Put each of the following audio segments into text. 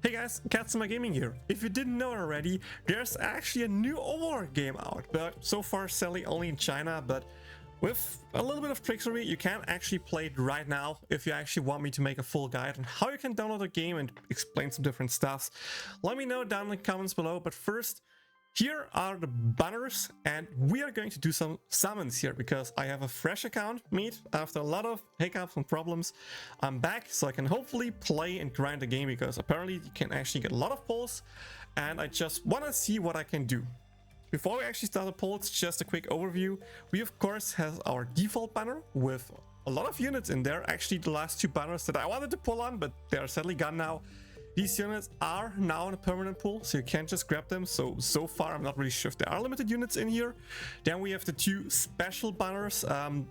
Hey guys, Konosuba Gaming here. If you didn't know already, there's actually a new Overlord game out, but so far sadly only in China, but with a little bit of trickery, you can actually play it right now if you actually want me to make a full guide on how you can download the game and explain some different stuffs. Let me know down in the comments below, but first, here are the banners, and we are going to do some summons here because I have a fresh account made after a lot of hiccups and problems. I'm back so I can hopefully play and grind the game because apparently you can actually get a lot of pulls, and I just want to see what I can do. Before we actually start the pulls, just a quick overview. We of course have our default banner with a lot of units in there. Actually the last two banners that I wanted to pull on, but they are sadly gone now. These units are now in a permanent pool, so you can't just grab them. So far, I'm not really sure if there are limited units in here. Then we have the two special banners. I'm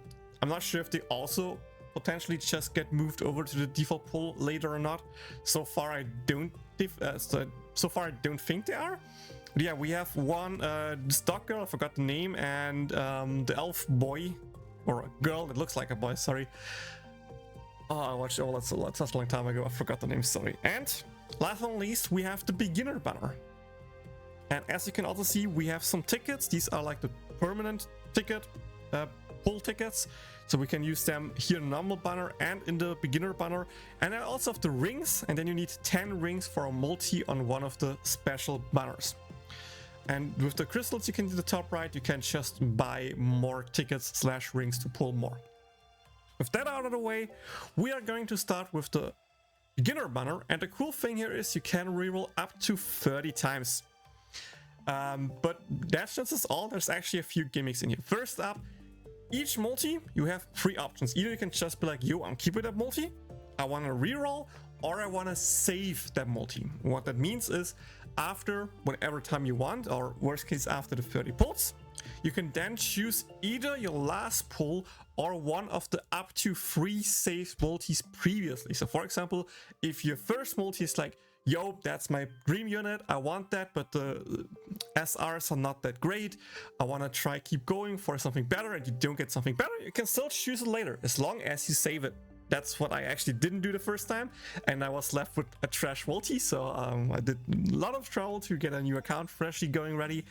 not sure if they also potentially just get moved over to the default pool later or not. So far, I don't think they are. But yeah, we have one stock girl, I forgot the name, and the elf boy, or a girl that looks like a boy, sorry. Oh, I watched all that such a long time ago. I forgot the name, sorry. And last but not least, we have the beginner banner. And as you can also see, we have some tickets. These are like the permanent ticket pull tickets. So we can use them here in the normal banner and in the beginner banner. And I also have the rings. And then you need 10 rings for a multi on one of the special banners. And with the crystals you can do the top right, you can just buy more tickets / rings to pull more. With that out of the way, we are going to start with the beginner banner, and the cool thing here is you can reroll up to 30 times. But that's just all. There's actually a few gimmicks in here. First up, each multi, you have 3 options. Either you can just be like, yo, I'm keeping that multi, I want to reroll, or I want to save that multi. What that means is after whatever time you want, or worst case after the 30 pulls, you can then choose either your last pull or one of the up to 3 saved multis previously. So for example, if your first multi is like, yo, that's my dream unit, I want that, but the SRs are not that great, I want to keep going for something better, and you don't get something better, you can still choose it later, as long as you save it. That's what I actually didn't do the first time, and I was left with a trash multi, so I did a lot of trouble to get a new account freshly going ready.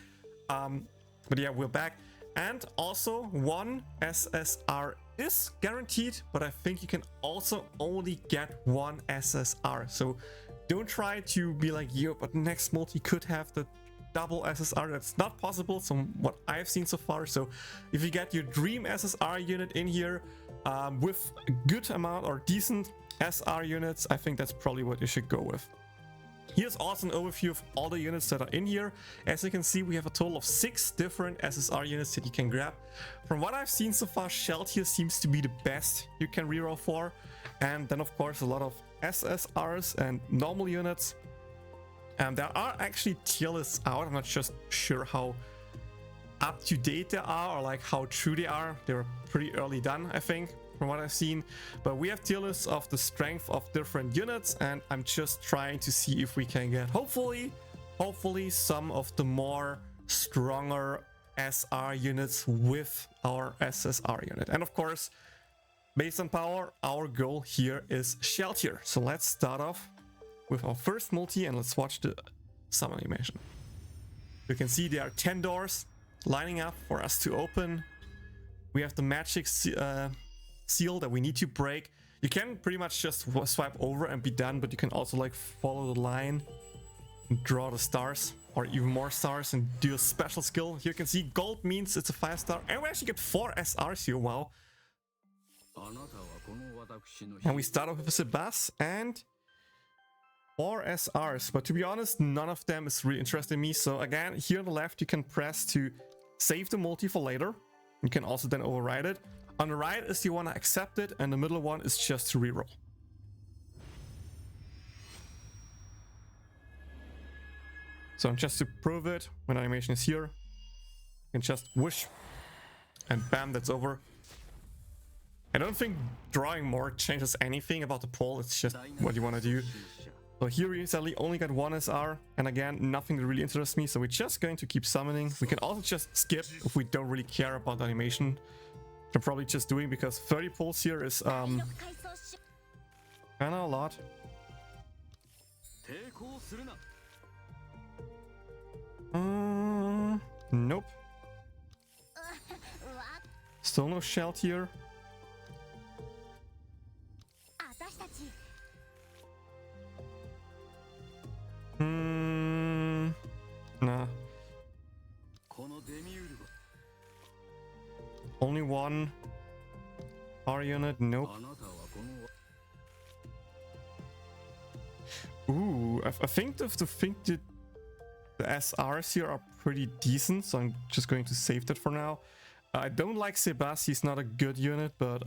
But yeah, we're back. And also, one SSR is guaranteed, but I think you can also only get one SSR. So don't try to be like, yo, but next multi could have the double SSR. That's not possible from what I've seen so far. So if you get your dream SSR unit in here with a good amount or decent SR units, I think that's probably what you should go with. Here's also an overview of all the units that are in here. As you can see, we have a total of 6 different SSR units that you can grab. From what I've seen so far, Shell here seems to be the best you can reroll for. And then of course a lot of SSRs and normal units. And there are actually tier lists out. I'm not just sure how up to date they are or like how true they are. They were pretty early done, I think, from what I've seen. But we have tier lists of the strength of different units, and I'm just trying to see if we can get hopefully some of the more stronger SR units with our SSR unit. And of course, based on power, our goal here is Shell tier. So let's start off with our first multi and let's watch the summon animation. You can see there are 10 doors lining up for us to open. We have the magic seal that we need to break. You can pretty much just swipe over and be done, but you can also like follow the line and draw the stars or even more stars and do a special skill. Here you can see gold means it's a 5-star, and we actually get 4 SRs here. Wow. And we start off with a Sebas and 4 SRs, but to be honest, none of them is really interesting me. So again, here on the left you can press to save the multi for later. You can also then override it. On the right is you want to accept it, and the middle one is just to reroll. So just to prove it, when animation is here, you can just whoosh, and bam, that's over. I don't think drawing more changes anything about the pull, it's just what you want to do. So here we sadly only got 1 SR, and again, nothing that really interests me, so we're just going to keep summoning. We can also just skip if we don't really care about the animation. I'm probably just doing because 30 pulls here is kinda a lot. Nope. Still no shell here. Nah. Only one R unit. Nope. Ooh, I think the SRs here are pretty decent, so I'm just going to save that for now. I don't like Sebas, he's not a good unit, but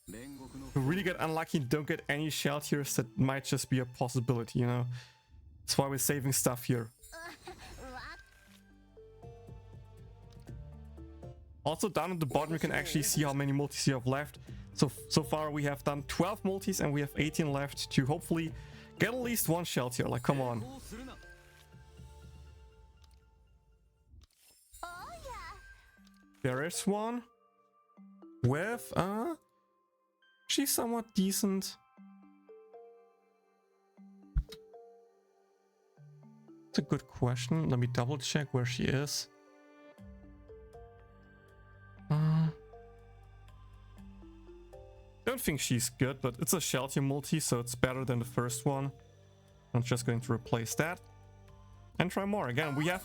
if you really get unlucky and don't get any shell tiers, that might just be a possibility, you know. That's why we're saving stuff here. Also down at the bottom you can actually see how many multis you have left. So far we have done 12 multis and we have 18 left to hopefully get at least one shell tier. Like, come on. There is one with she's somewhat decent. It's a good question. Let me double check where she is. Don't think she's good, but it's a shell tier multi, so it's better than the first one. I'm just going to replace that and try more. Again, we have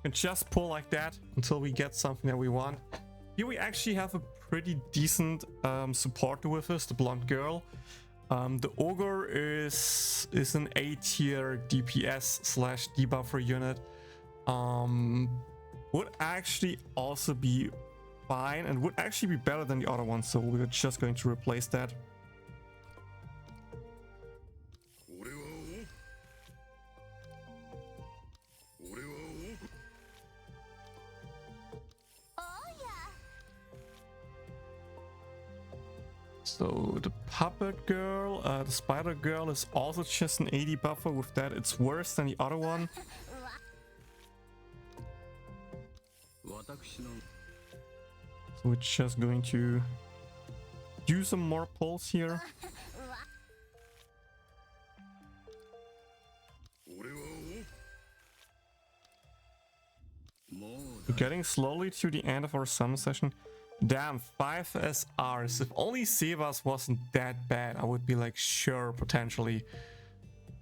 can just pull like that until we get something that we want. Here we actually have a pretty decent supporter with us, the blonde girl. The ogre is an A tier DPS slash debuffer unit. Would actually also be fine and would actually be better than the other one, so we're just going to replace that. So the puppet girl, the spider girl is also just an AD buffer. With that, it's worse than the other one. So we're just going to do some more pulls here. We're getting slowly to the end of our summon session. Damn, 5 SRs. If only Sebas wasn't that bad, I would be like, sure, potentially.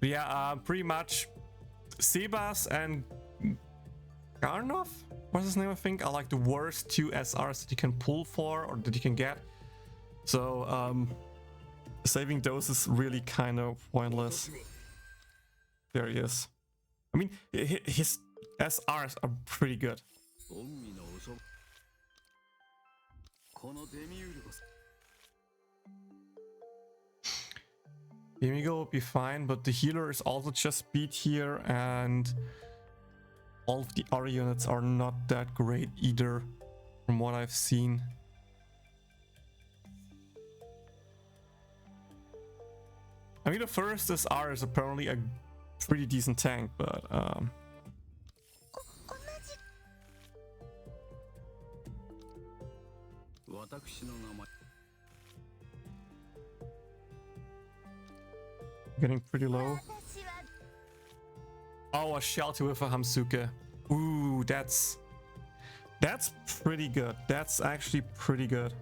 But yeah, pretty much Sebas and Garnov, what's his name, I think, are like the worst 2 SRs that you can pull for or that you can get. So saving those is really kind of pointless. There he is. I mean, his SRs are pretty good. Amigo will be fine, but the healer is also just speed here, and all of the other units are not that great either, from what I've seen. I mean, the first SR is apparently a pretty decent tank, but getting pretty low. Oh, a shelter with a Hamsuke. Ooh, that's pretty good. That's actually pretty good.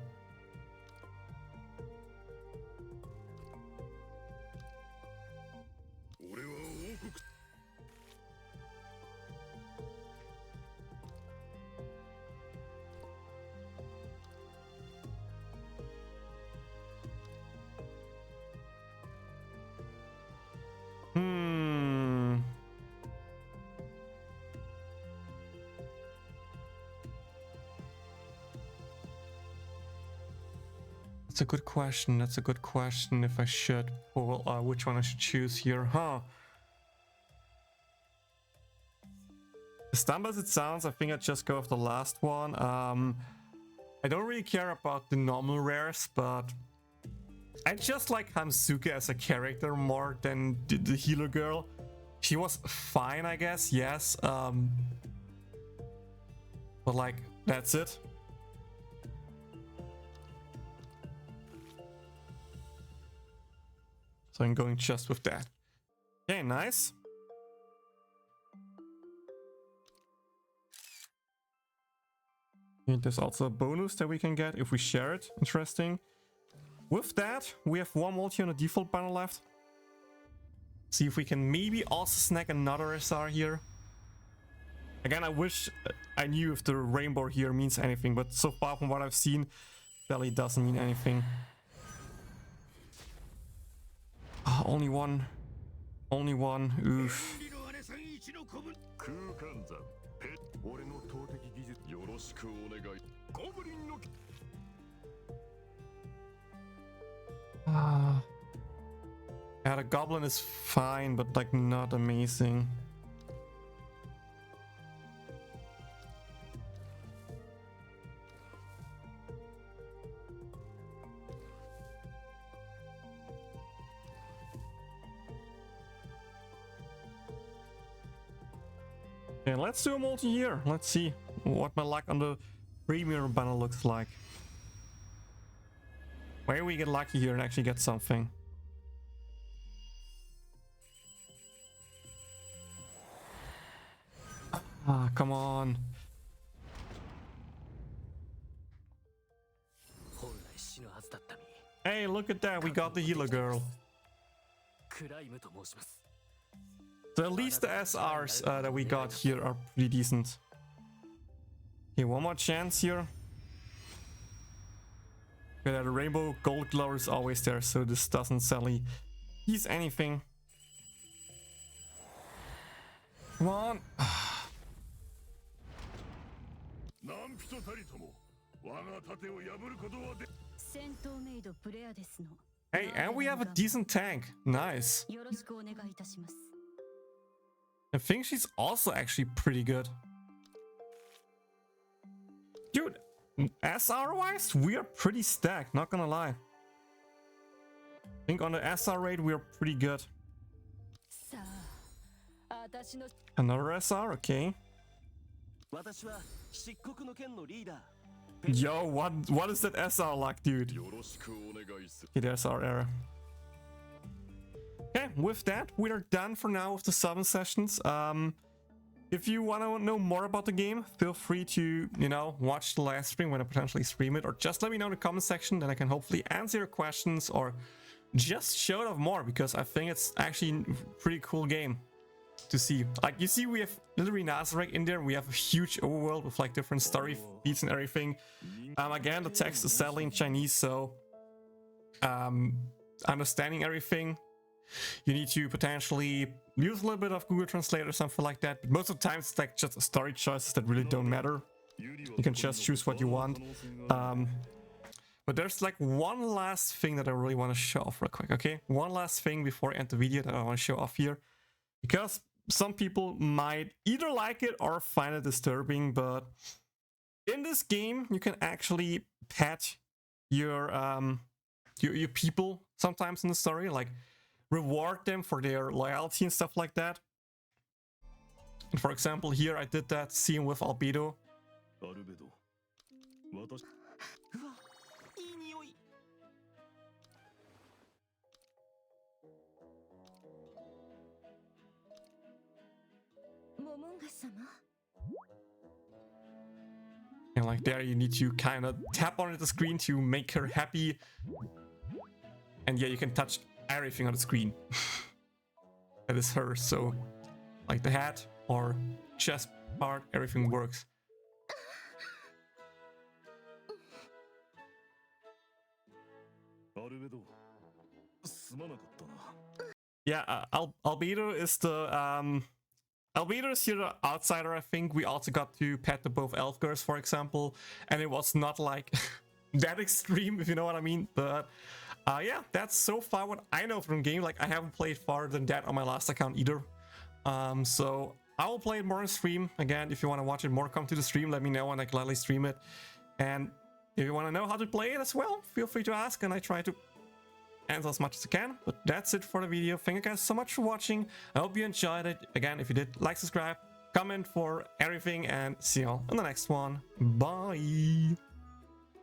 That's a good question. That's a good question. If I should pull, which one I should choose here, huh? As dumb as it sounds, I think I'd just go with the last one. I don't really care about the normal rares, but I just like Hamsuke as a character more than the healer girl. She was fine, I guess, yes. But like, that's it. So I'm going just with that. Okay, nice. And there's also a bonus that we can get if we share it. Interesting. With that, we have one multi on the default banner left. See if we can maybe also snag another SR here. Again, I wish I knew if the rainbow here means anything, but so far from what I've seen, belly doesn't mean anything. Oh, only one. Only one. Oof. Yeah, the goblin is fine, but like not amazing. Okay, let's do a multi-year. Let's see what my luck on the premium banner looks like. Maybe we get lucky here and actually get something. Ah, come on. Hey, look at that. We got the healer girl. So at least the SRs that we got here are pretty decent. Okay, one more chance here. Yeah, the rainbow gold glow is always there, so this doesn't sadly use anything. Come on. Hey, and we have a decent tank. Nice. I think she's also actually pretty good. Dude, SR wise, we are pretty stacked, not gonna lie. I think on the SR rate, we are pretty good. Another SR, okay. Yo, what is that SR like, dude? Okay, there's our error. Okay, with that, we are done for now with the 7 sessions. If you want to know more about the game, feel free to, you know, watch the live stream when I potentially stream it, or just let me know in the comment section, then I can hopefully answer your questions or just show it off more, because I think it's actually a pretty cool game to see. Like, you see, we have literally Nazareth in there. We have a huge overworld with like different story beats and everything. Again, the text is sadly in Chinese, so understanding everything, you need to potentially use a little bit of Google Translate or something like that. But most of the time, it's like just story choices that really don't matter. You can just choose what you want. But there's like one last thing that I really want to show off real quick, okay? One last thing before I end the video that I want to show off here. Because some people might either like it or find it disturbing, but in this game, you can actually pet your people sometimes in the story, like reward them for their loyalty and stuff like that. And for example, here I did that scene with Albedo. And like there, you need to kind of tap on the screen to make her happy. And yeah, you can touch everything on the screen that is her. So like the hat or chest part, everything works. Yeah, Albedo is the Albedo is here the outsider. I think we also got to pet the both elf girls, for example, and it was not like that extreme, if you know what I mean. But yeah, that's so far what I know from the game. Like, I haven't played farther than that on my last account either. So I will play it more on stream. Again, if you want to watch it more, come to the stream, let me know and I gladly stream it. And if you want to know how to play it as well, feel free to ask and I try to answer as much as I can. But that's it for the video. Thank you guys so much for watching. I hope you enjoyed it. Again, if you did, like, subscribe, comment for everything, and see you all in the next one. Bye.